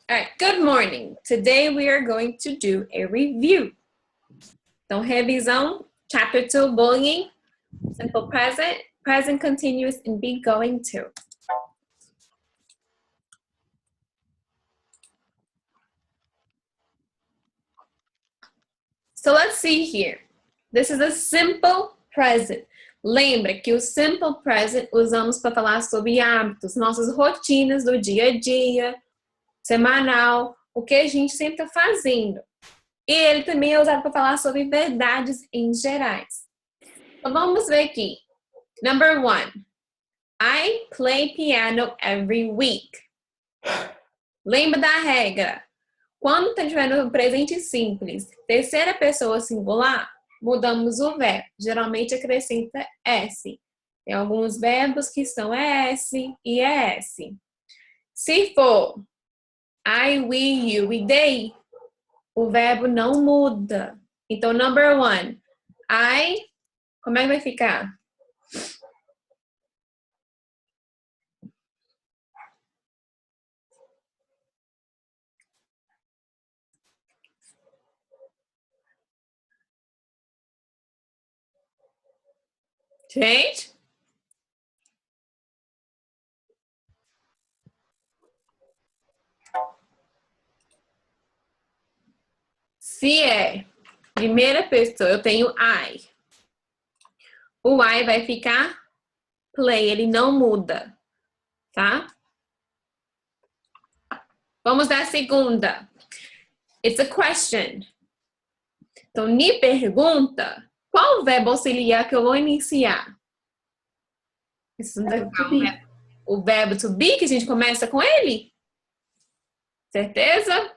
All right, good morning. Today we are going to do a review. Então, revisão, chapter 2, bullying, simple present, present continuous, and be going to. So let's see here. This is a simple present. Lembra que o simple present usamos para falar sobre hábitos, nossas rotinas do dia a dia, semanal, o que a gente sempre está fazendo. E ele também é usado para falar sobre verdades em gerais. Então vamos ver aqui. Number 1. I play piano every week. Lembra da regra? Quando está tiver no presente simples, terceira pessoa singular, mudamos o verbo. Geralmente acrescenta S. Tem alguns verbos que são ES e ES. Se for I, we, you e they, o verbo não muda. Então, number 1. I, como é que vai ficar? Gente? Se é primeira pessoa, eu tenho I. O I vai ficar play, ele não muda, tá? Vamos dar a segunda. It's a question. Então, me pergunta, qual o verbo auxiliar que eu vou iniciar? O verbo to be, que a gente começa com ele? Certeza?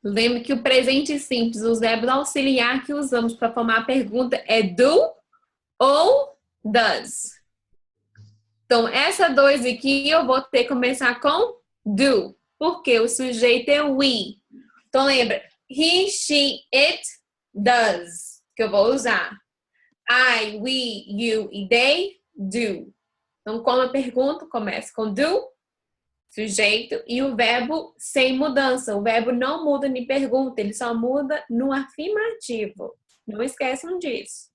Lembra que o presente simples, os verbos auxiliar que usamos para formar a pergunta é do ou does. Então, essa 2 aqui eu vou ter que começar com do, porque o sujeito é we. Então, lembra, he, she, it, does, que eu vou usar. I, we, you e they, do. Então, como a pergunta começa com do, sujeito, e o verbo sem mudança. O verbo não muda em pergunta, ele só muda no afirmativo. Não esqueçam disso.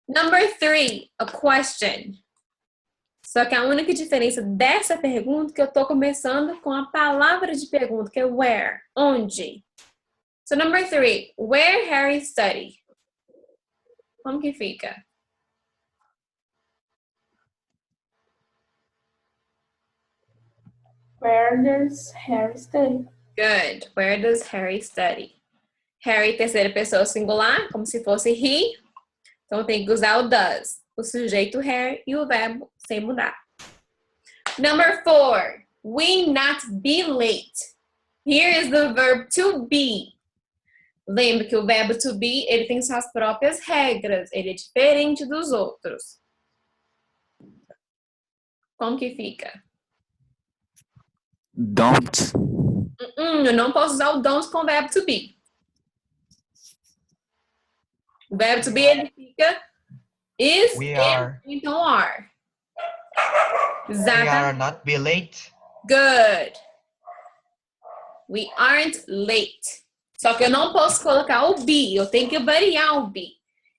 Number 3, a question. Só que a única diferença dessa pergunta é que eu estou começando com a palavra de pergunta, que é where, onde. So number 3, where Harry study? Como que fica? Where does Harry study? Good. Where does Harry study? Harry, terceira pessoa singular, como se fosse he. Então tem que usar o does. O sujeito Harry e o verbo sem mudar. Number 4. We not be late. Here is the verb to be. Lembra que o verbo to be, ele tem suas próprias regras. Ele é diferente dos outros. Como que fica? Don't. Eu não posso usar o don't com o verbo to be. O verbo to be, ele fica is, We are. Então are. We are not be late. Good. We aren't late. Só que eu não posso colocar o be, eu tenho que variar o be.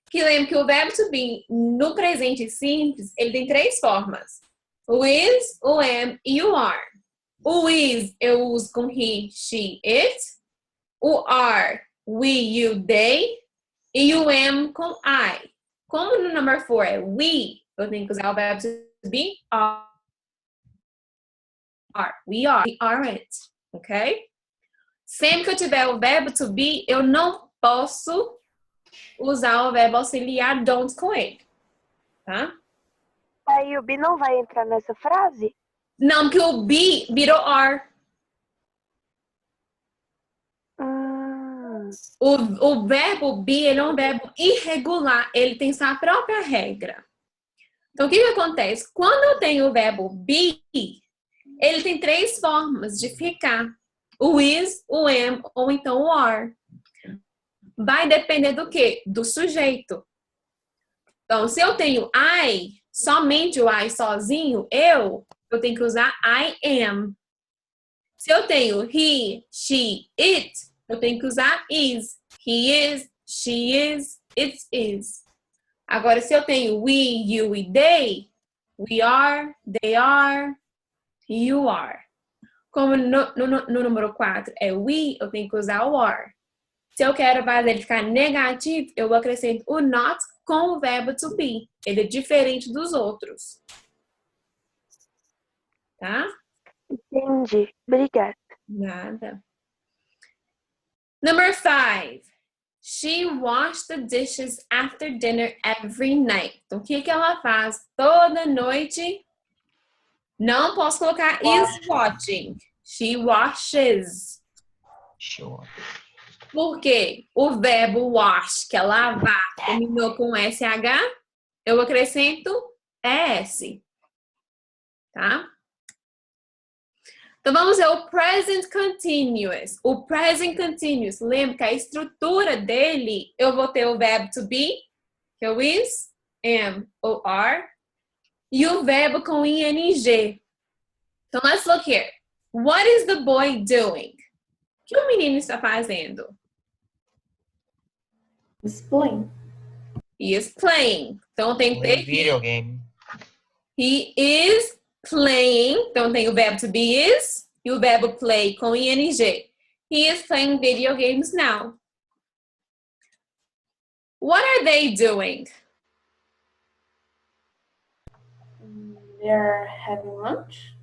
Que lembra que o verbo to be, no presente simples, ele tem 3 formas. O is, o am e o are. O is eu uso com he, she, it. O are, we, you, they. E o am com I. Como no number 4 é we, eu tenho que usar o verbo to be, are. We are. We aren't. Ok? Sempre que eu tiver o verbo to be, eu não posso usar o verbo auxiliar don't com ele. Tá? Aí o be não vai entrar nessa frase? Não, porque o be virou are. O verbo be, ele é um verbo irregular. Ele tem sua própria regra. Então, o que acontece? Quando eu tenho o verbo be, ele tem 3 formas de ficar. O is, o am ou então o are. Vai depender do quê? Do sujeito. Então, se eu tenho I, somente o I sozinho, eu tenho que usar I am. Se eu tenho he, she, it, eu tenho que usar is. He is, she is, it is. Agora, se eu tenho we, you e they, we are, they are, you are. Como no número 4 é we, eu tenho que usar o are. Se eu quero fazer ele ficar negativo, eu acrescento o not com o verbo to be. Ele é diferente dos outros. Tá? Entendi. Obrigada. Nada. Number 5. She washed the dishes after dinner every night. Então, o que ela faz toda noite? Não posso colocar is watching. She washes. Sure. Por quê? O verbo wash, que é lavar, terminou com SH, eu acrescento ES. Tá? Então, vamos ver o present continuous. O present continuous, lembra que a estrutura dele, eu vou ter o verbo to be, que é o is, am ou are, e o verbo com ing. Então, let's look here. What is the boy doing? O que o menino está fazendo? He's playing. He is playing. Então, tem que Play ter video game. he is playing. Então, tem o verbo to be is e o verbo play com ing. He is playing video games now. What are they doing? They're having lunch.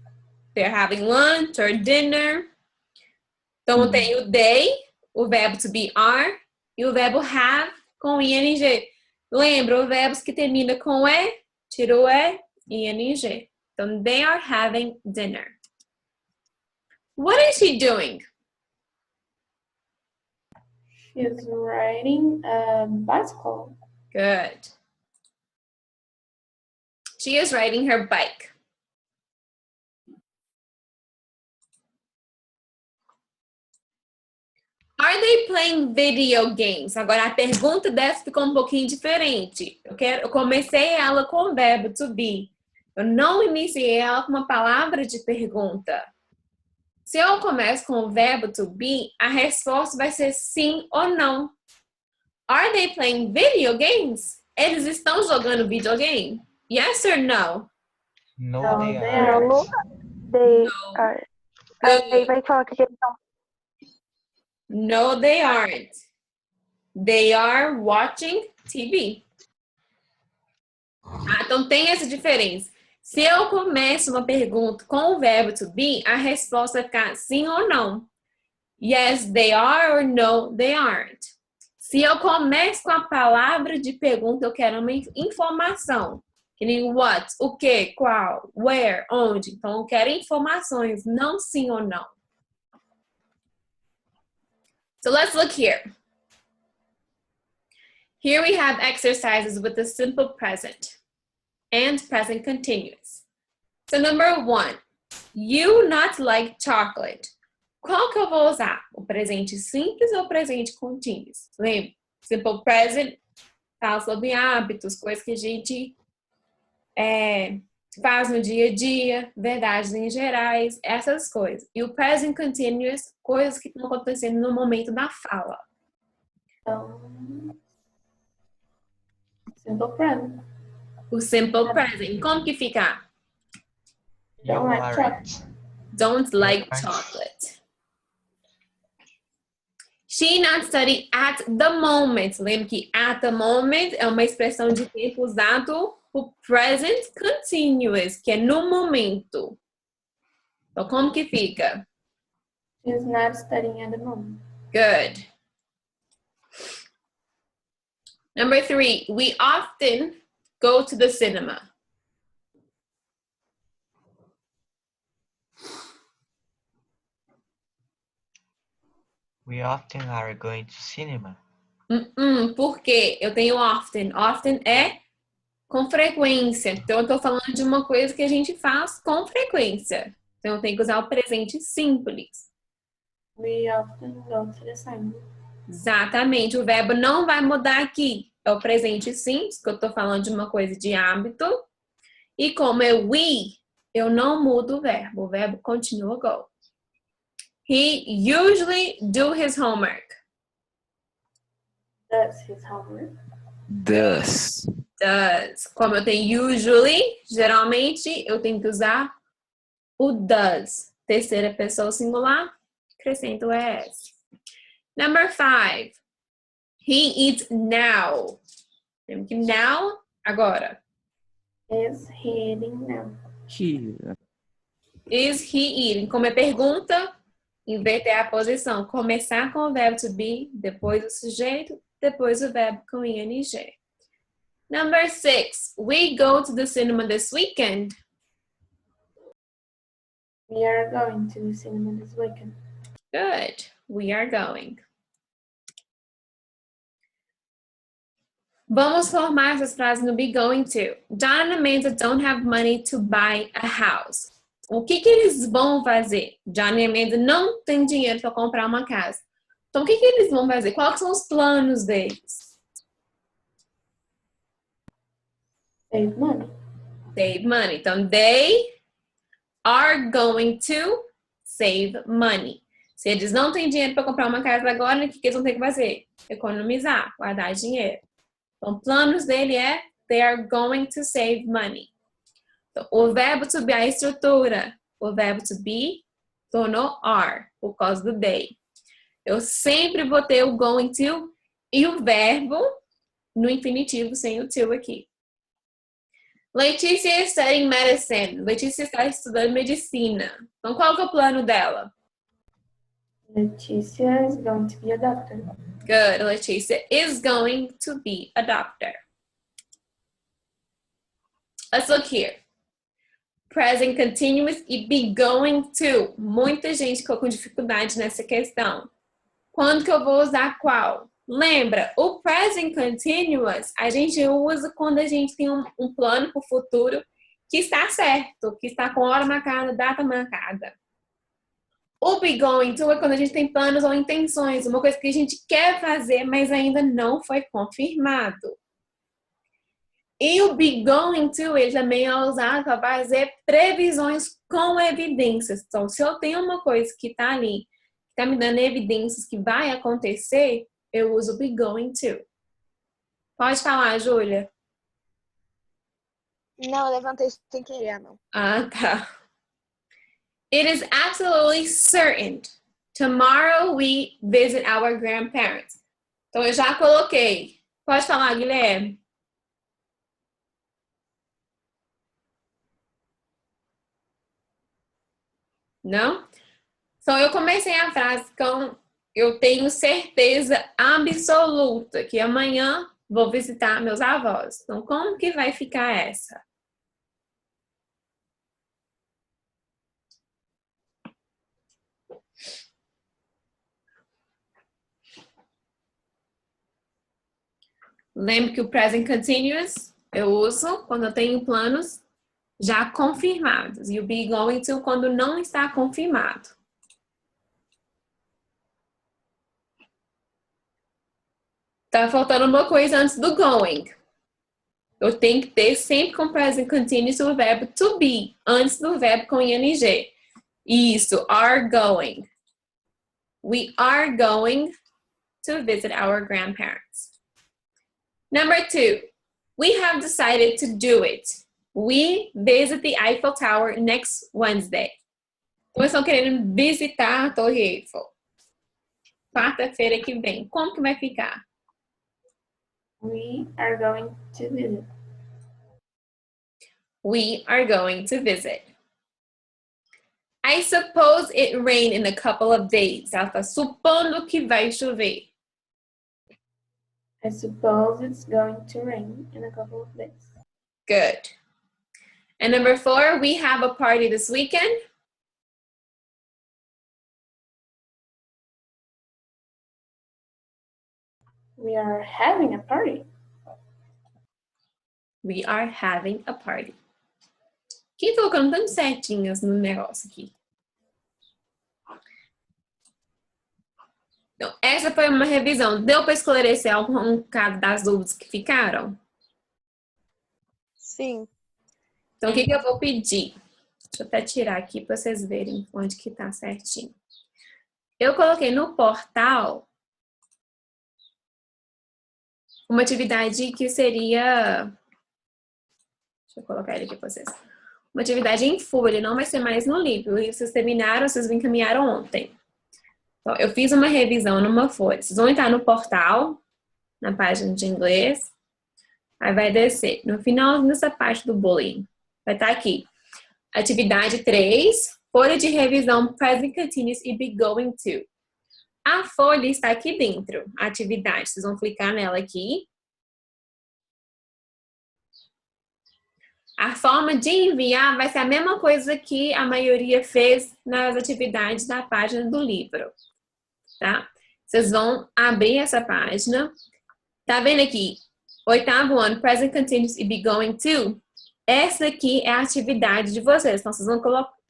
They're having lunch or dinner. Então, tem o they, o verbo to be are e o verbo have com ing. Lembra, os verbos que terminam com e, tira o e, ing. Então, they are having dinner. What is she doing? She's riding a bicycle. Good. She is riding her bike. Are they playing video games? Agora, a pergunta dessa ficou um pouquinho diferente. Eu comecei ela com o verbo to be. Eu não iniciei ela com uma palavra de pergunta. Se eu começo com o verbo to be, a resposta vai ser sim ou não. Are they playing video games? Eles estão jogando videogame? Yes or no? No, No, they they are. Não, they No. are. Aí vai falar que eles estão. No, they aren't. They are watching TV. Então tem essa diferença. Se eu começo uma pergunta com o verbo to be, a resposta vai ficar sim ou não. Yes, they are or no, they aren't. Se eu começo com a palavra de pergunta, eu quero uma informação. Que nem what, o que, qual, where, onde. Então eu quero informações, não sim ou não. So let's look here. Here we have exercises with the simple present and present continuous. So number 1, you not like chocolate. Qual que eu vou usar? O presente simples ou o presente continuous? Lembra? Simple present fala sobre hábitos, coisas que a gente faz no dia a dia, verdades em gerais, essas coisas. E o present continuous, coisas que estão acontecendo no momento da fala. Então, simple present. O simple present. Como que fica? You Don't like aren't. Don't like Right. chocolate. She not study at the moment. Lembra que at the moment é uma expressão de tempo usado o present continuous, que é no momento. Então, como que fica? She's not studying at the moment. Good. Number 3, we often go to the cinema. We often are going to cinema. Por quê? Eu tenho often. Often é com frequência. Então, eu tô falando de uma coisa que a gente faz com frequência. Então, eu tenho que usar o presente simples. We often go to the cinema. Exatamente. O verbo não vai mudar aqui. É o presente simples, que eu tô falando de uma coisa de hábito. E como é we, eu não mudo o verbo continua go. He usually do his homework. Does his homework. Does. Does. Como eu tenho usually, geralmente eu tenho que usar o does. Terceira pessoa singular, acrescento o es. Number 5. He eats now. Lembra que now, agora. Is he eating now? He. Is he eating? Como é pergunta, inverter a posição. Começar com o verbo to be, depois o sujeito, depois o verbo com ing. Number 6. We go to the cinema this weekend. We are going to the cinema this weekend. Good. We are going. Vamos formar essas frases no be going to. John and Amanda don't have money to buy a house. O que eles vão fazer? John e Amanda não têm dinheiro para comprar uma casa. Então, o que eles vão fazer? Quais são os planos deles? Save money. Save money. Então, they are going to save money. Se eles não têm dinheiro para comprar uma casa agora, o que eles vão ter que fazer? Economizar, guardar dinheiro. Então, planos dele é they are going to save money. Então, o verbo to be é a estrutura. O verbo to be tornou are, por causa do they. Eu sempre vou ter o going to e o verbo no infinitivo sem o to aqui. Letícia is studying medicine. Letícia está estudando medicina. Então, qual que é o plano dela? Leticia is going to be a doctor. Good. Letícia is going to be a doctor. Let's look here. Present continuous e be going to. Muita gente ficou com dificuldade nessa questão. Quando que eu vou usar qual? Lembra, o present continuous a gente usa quando a gente tem um plano para o futuro que está certo, que está com hora marcada, data marcada. O be going to é quando a gente tem planos ou intenções, uma coisa que a gente quer fazer, mas ainda não foi confirmado. E o be going to, ele também é usado para fazer previsões com evidências. Então, se eu tenho uma coisa que está ali, que está me dando evidências que vai acontecer, eu uso be going to. Pode falar, Júlia. Não, eu levantei sem querer, não. Ah, tá. It is absolutely certain. Tomorrow we visit our grandparents. Então, eu já coloquei. Pode falar, Guilherme. Não? Então, eu comecei a frase com eu tenho certeza absoluta que amanhã vou visitar meus avós. Então, como que vai ficar essa? Lembra que o present continuous eu uso quando eu tenho planos já confirmados. E o be going to quando não está confirmado. Tá faltando uma coisa antes do going. Eu tenho que ter sempre com present continuous o verbo to be, antes do verbo com ing. Isso, are going. We are going to visit our grandparents. Number 2, we have decided to do it. We visit the Eiffel Tower next Wednesday. Então, estão querendo visitar a Torre Eiffel. Quarta-feira que vem. Como que vai ficar? We are going to visit. We are going to visit. I suppose it rained in a couple of days. Ela está supondo que vai chover. I suppose it's going to rain in a couple of days. Good. And number 4, we have a party this weekend. We are having a party. We are having a party. Quem tá colocando tanto certinhas no negócio aqui? Então, essa foi uma revisão. Deu para esclarecer algum caso das dúvidas que ficaram? Sim. Então, o que eu vou pedir? Deixa eu até tirar aqui para vocês verem onde que tá certinho. Eu coloquei no portal uma atividade que seria... Deixa eu colocar ele aqui para vocês. Uma atividade em folha, não vai ser mais no livro. Vocês terminaram, vocês me encaminharam ontem. Então, eu fiz uma revisão numa folha. Vocês vão entrar no portal, na página de inglês. Aí vai descer. No final dessa parte do bullying, vai estar aqui. Atividade 3, folha de revisão present continuous e be going to. A folha está aqui dentro, a atividade. Vocês vão clicar nela aqui. A forma de enviar vai ser a mesma coisa que a maioria fez nas atividades da página do livro, tá? Vocês vão abrir essa página. Tá vendo aqui? 8º ano, present continuous e be going to. Essa aqui é a atividade de vocês. Então, vocês vão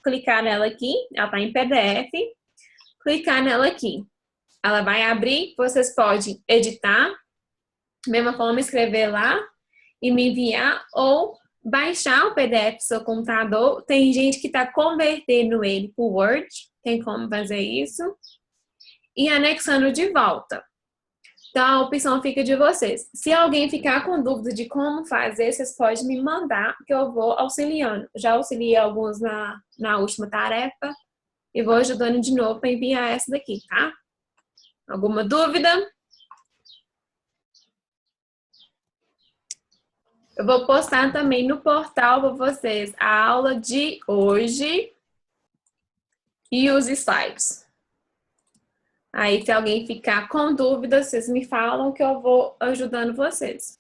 clicar nela aqui. Ela tá em PDF. Clicar nela aqui. Ela vai abrir. Vocês podem editar. Mesma forma, escrever lá e me enviar ou baixar o PDF do seu computador. Tem gente que está convertendo ele para o Word. Tem como fazer isso. E anexando de volta. Então, a opção fica de vocês. Se alguém ficar com dúvida de como fazer, vocês podem me mandar, que eu vou auxiliando. Já auxiliei alguns na última tarefa e vou ajudando de novo para enviar essa daqui, tá? Alguma dúvida? Eu vou postar também no portal para vocês a aula de hoje e os slides. Aí, se alguém ficar com dúvida, vocês me falam que eu vou ajudando vocês.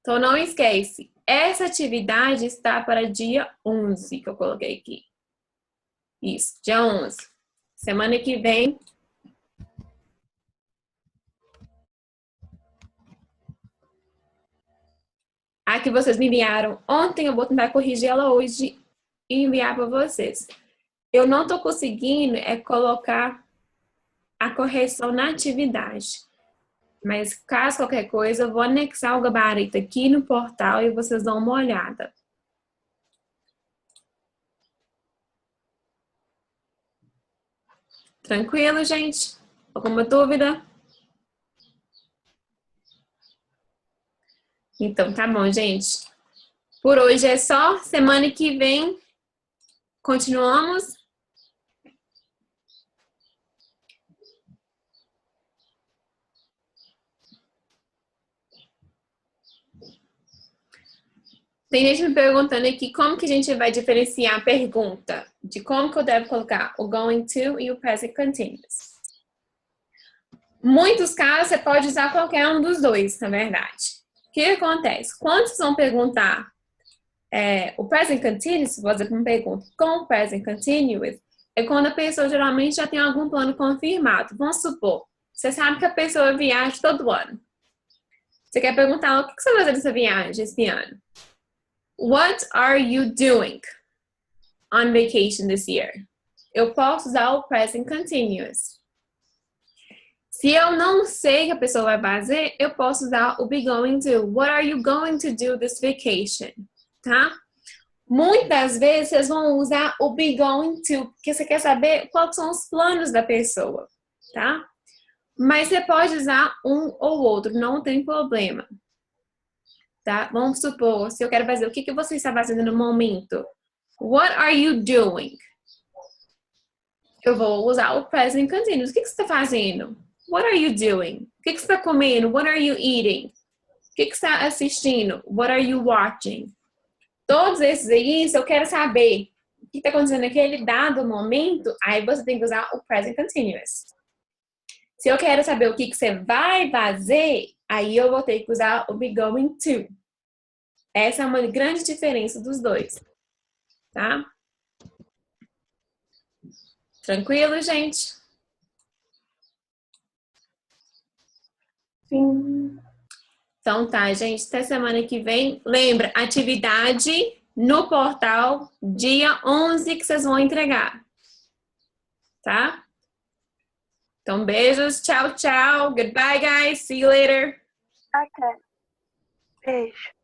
Então, não esquece, essa atividade está para dia 11, que eu coloquei aqui. Isso, dia 11. Semana que vem. A que vocês me enviaram ontem, eu vou tentar corrigir ela hoje e enviar para vocês. Eu não estou conseguindo colocar a correção na atividade. Mas caso qualquer coisa, eu vou anexar o gabarito aqui no portal e vocês dão uma olhada. Tranquilo, gente? Alguma dúvida? Então, tá bom, gente. Por hoje é só. Semana que vem, continuamos. Tem gente me perguntando aqui como que a gente vai diferenciar a pergunta de como que eu devo colocar o going to e o present continuous. Muitos casos você pode usar qualquer um dos dois, na verdade. O que acontece? Quando vocês vão perguntar o present continuous, vou fazer uma pergunta com o present continuous, é quando a pessoa geralmente já tem algum plano confirmado. Vamos supor, você sabe que a pessoa viaja todo ano. Você quer perguntar o que você vai fazer nessa viagem esse ano? What are you doing on vacation this year? Eu posso usar o present continuous. Se eu não sei o que a pessoa vai fazer, eu posso usar o be going to. What are you going to do this vacation? Tá? Muitas vezes vocês vão usar o be going to, porque você quer saber quais são os planos da pessoa, tá? Mas você pode usar um ou outro, não tem problema. Tá? Vamos supor, se eu quero fazer, o que você está fazendo no momento? What are you doing? Eu vou usar o present continuous. O que você está fazendo? What are you doing? O que você está comendo? What are you eating? O que você está assistindo? What are you watching? Todos esses aí, se eu quero saber o que está acontecendo naquele dado momento, aí você tem que usar o present continuous. Se eu quero saber o que você vai fazer, aí eu vou ter que usar o be going to. Essa é uma grande diferença dos dois, tá? Tranquilo, gente? Sim. Então tá, gente. Até semana que vem. Lembra, atividade no portal dia 11 que vocês vão entregar. Tá? Então, beijos. Tchau, tchau. Goodbye, guys. See you later. Até. Beijo.